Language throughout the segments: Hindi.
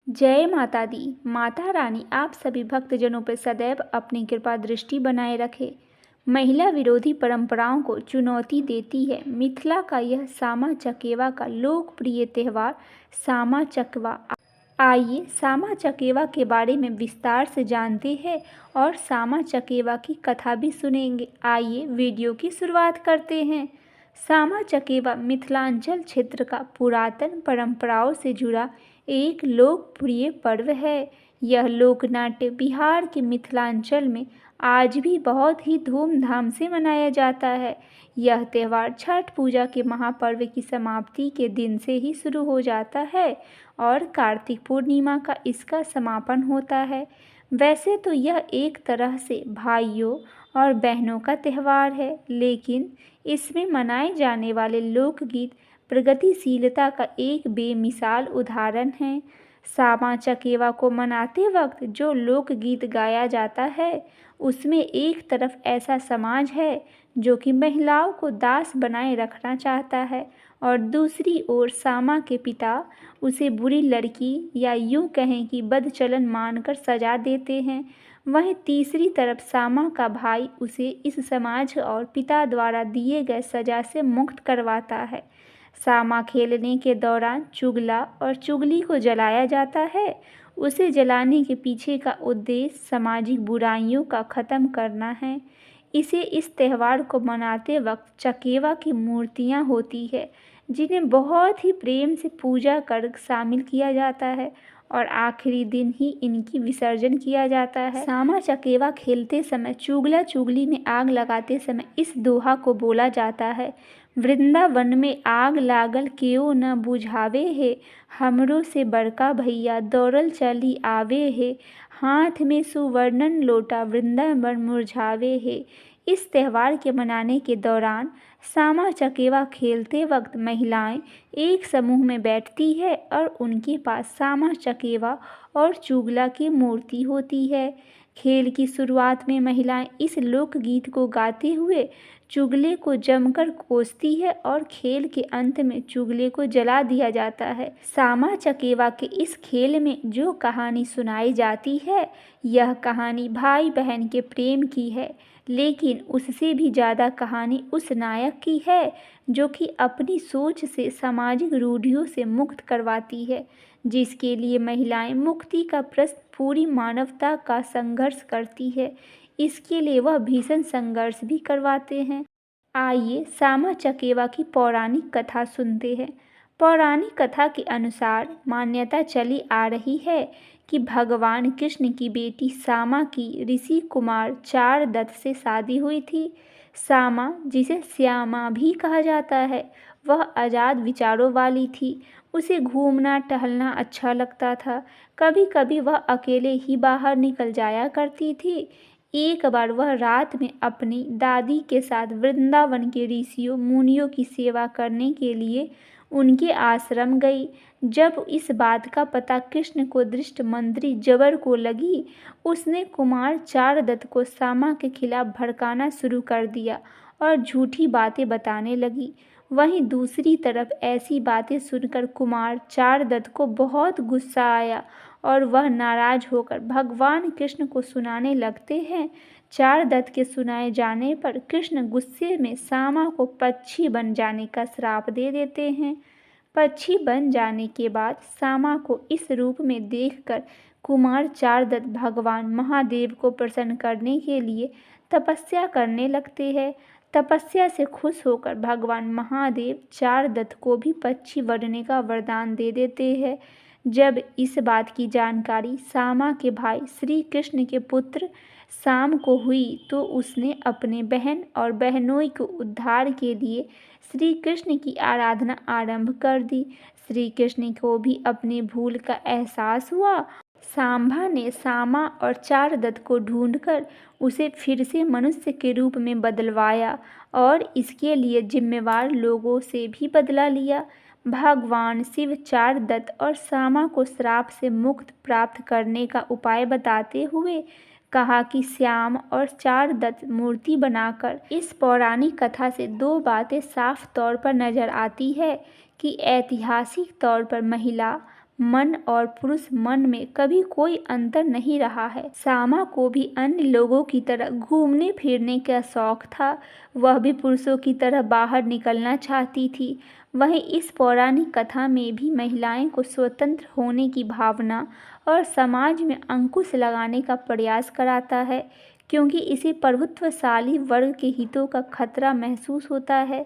जय माता दी। माता रानी आप सभी भक्तजनों पर सदैव अपनी कृपा दृष्टि बनाए रखे। महिला विरोधी परंपराओं को चुनौती देती है मिथिला का यह सामा चकेवा का लोकप्रिय त्यौहार सामा चकवा। आइए सामा चकेवा के बारे में विस्तार से जानते हैं और सामा चकेवा की कथा भी सुनेंगे। आइए वीडियो की शुरुआत करते हैं। सामा चकेवा मिथिलांचल क्षेत्र का पुरातन परंपराओं से जुड़ा एक लोकप्रिय पर्व है। यह लोकनाट्य बिहार के मिथिलांचल में आज भी बहुत ही धूमधाम से मनाया जाता है। यह त्यौहार छठ पूजा के महापर्व की समाप्ति के दिन से ही शुरू हो जाता है और कार्तिक पूर्णिमा का इसका समापन होता है। वैसे तो यह एक तरह से भाइयों और बहनों का त्यौहार है, लेकिन इसमें मनाए जाने वाले लोकगीत प्रगतिशीलता का एक बेमिसाल उदाहरण है। सामा चकेवा को मनाते वक्त जो लोकगीत गाया जाता है उसमें एक तरफ ऐसा समाज है जो कि महिलाओं को दास बनाए रखना चाहता है और दूसरी ओर सामा के पिता उसे बुरी लड़की या यूं कहें कि बदचलन मानकर सजा देते हैं। वहीं तीसरी तरफ सामा का भाई उसे इस समाज और पिता द्वारा दिए गए सजा से मुक्त करवाता है। सामा खेलने के दौरान चुगला और चुगली को जलाया जाता है। उसे जलाने के पीछे का उद्देश्य सामाजिक बुराइयों का ख़त्म करना है। इस त्यौहार को मनाते वक्त चकेवा की मूर्तियाँ होती है जिन्हें बहुत ही प्रेम से पूजा कर शामिल किया जाता है और आखिरी दिन ही इनकी विसर्जन किया जाता है। सामा चकेवा खेलते समय चुगला चुगली में आग लगाते समय इस दोहा को बोला जाता है, वृंदावन में आग लागल केओ न बुझावे हे, हमरो से बड़का भैया दौड़ल चली आवे हे, हाथ में सुवर्णन लोटा वृंदावन मुरझावे हे। इस त्यौहार के मनाने के दौरान सामा चकेवा खेलते वक्त महिलाएं एक समूह में बैठती है और उनके पास सामा चकेवा और चुगला की मूर्ति होती है। खेल की शुरुआत में महिलाएं इस लोकगीत को गाते हुए चुगले को जमकर कोसती है और खेल के अंत में चुगले को जला दिया जाता है। सामा चकेवा के इस खेल में जो कहानी सुनाई जाती है यह कहानी भाई बहन के प्रेम की है, लेकिन उससे भी ज़्यादा कहानी उस नायक की है जो कि अपनी सोच से सामाजिक रूढ़ियों से मुक्त करवाती है, जिसके लिए महिलाएं मुक्ति का प्रश्न पूरी मानवता का संघर्ष करती है। इसके लिए वह भीषण संघर्ष भी करवाते हैं। आइए सामा चकेवा की पौराणिक कथा सुनते हैं। पौराणिक कथा के अनुसार मान्यता चली आ रही है कि भगवान कृष्ण की बेटी सामा की ऋषि कुमार चारदत्त से शादी हुई थी। सामा, जिसे श्यामा भी कहा जाता है, वह आज़ाद विचारों वाली थी। उसे घूमना टहलना अच्छा लगता था। कभी कभी वह अकेले ही बाहर निकल जाया करती थी। एक बार वह रात में अपनी दादी के साथ वृंदावन के ऋषियों मुनियों की सेवा करने के लिए उनके आश्रम गई। जब इस बात का पता कृष्ण को दृष्ट मंत्री जबर को लगी, उसने कुमार चारदत्त को सामा के खिलाफ भड़काना शुरू कर दिया और झूठी बातें बताने लगी। वहीं दूसरी तरफ ऐसी बातें सुनकर कुमार चारदत्त को बहुत गुस्सा आया और वह नाराज होकर भगवान कृष्ण को सुनाने लगते हैं। चारदत्त के सुनाए जाने पर कृष्ण गुस्से में सामा को पक्षी बन जाने का श्राप दे देते हैं। पक्षी बन जाने के बाद सामा को इस रूप में देखकर कुमार चारदत्त भगवान महादेव को प्रसन्न करने के लिए तपस्या करने लगते हैं। तपस्या से खुश होकर भगवान महादेव चारदत्त को भी पक्षी बनने का वरदान दे देते हैं। जब इस बात की जानकारी सामा के भाई श्री कृष्ण के पुत्र शाम को हुई तो उसने अपने बहन और बहनोई को उद्धार के लिए श्री कृष्ण की आराधना आरंभ कर दी। श्री कृष्ण को भी अपनी भूल का एहसास हुआ। सांबा ने सामा और चारदत्त को ढूंढकर उसे फिर से मनुष्य के रूप में बदलवाया और इसके लिए जिम्मेवार लोगों से भी बदला लिया। भगवान शिव चारदत्त और सामा को श्राप से मुक्त प्राप्त करने का उपाय बताते हुए कहा कि श्याम और चारदत्त मूर्ति बनाकर। इस पौराणिक कथा से दो बातें साफ तौर पर नजर आती है कि ऐतिहासिक तौर पर महिला मन और पुरुष मन में कभी कोई अंतर नहीं रहा है। सामा को भी अन्य लोगों की तरह घूमने फिरने का शौक था। वह भी पुरुषों की तरह बाहर निकलना चाहती थी। वहीं इस पौराणिक कथा में भी महिलाएं को स्वतंत्र होने की भावना और समाज में अंकुश लगाने का प्रयास कराता है, क्योंकि इसे प्रभुत्वशाली वर्ग के हितों का खतरा महसूस होता है।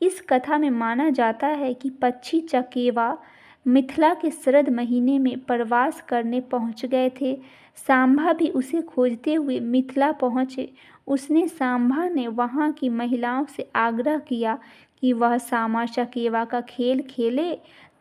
इस कथा में माना जाता है कि पक्षी चकेवा मिथिला के शरद महीने में प्रवास करने पहुंच गए थे। सांभा भी उसे खोजते हुए मिथिला पहुंचे। उसने सांभा ने वहां की महिलाओं से आग्रह किया कि वह सामा चकेवा का खेल खेले,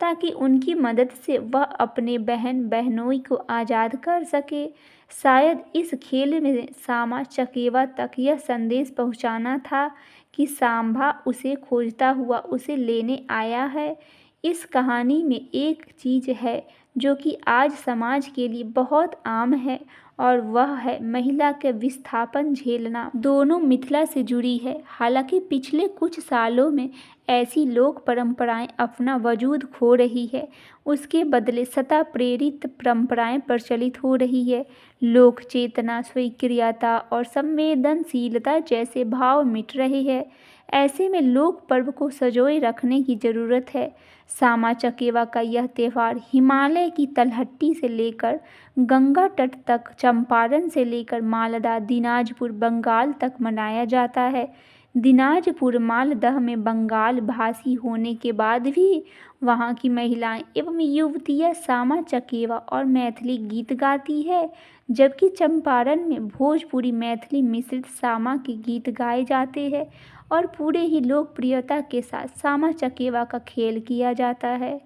ताकि उनकी मदद से वह अपने बहन बहनोई को आज़ाद कर सके। शायद इस खेल में सामा चकेवा तक यह संदेश पहुंचाना था कि सांभा उसे खोजता हुआ उसे लेने आया है। इस कहानी में एक चीज़ है जो कि आज समाज के लिए बहुत आम है, और वह है महिला के विस्थापन झेलना। दोनों मिथिला से जुड़ी है। हालांकि पिछले कुछ सालों में ऐसी लोक परंपराएं अपना वजूद खो रही है। उसके बदले सतह प्रेरित परंपराएं प्रचलित हो रही है। लोक चेतना, स्वीक्रियता और संवेदनशीलता जैसे भाव मिट रहे हैं। ऐसे में लोक पर्व को संजोए रखने की जरूरत है। सामा चकेवा का यह त्यौहार हिमालय की तलहटी से लेकर गंगा तट तक, चंपारण से लेकर मालदा दिनाजपुर बंगाल तक मनाया जाता है। दिनाजपुर मालदह में बंगाल भाषी होने के बाद भी वहाँ की महिलाएं एवं युवतियाँ सामा चकेवा और मैथिली गीत गाती है, जबकि चंपारण में भोजपुरी मैथिली मिश्रित सामा के गीत गाए जाते हैं और पूरे ही लोकप्रियता के साथ सामा चकेवा का खेल किया जाता है।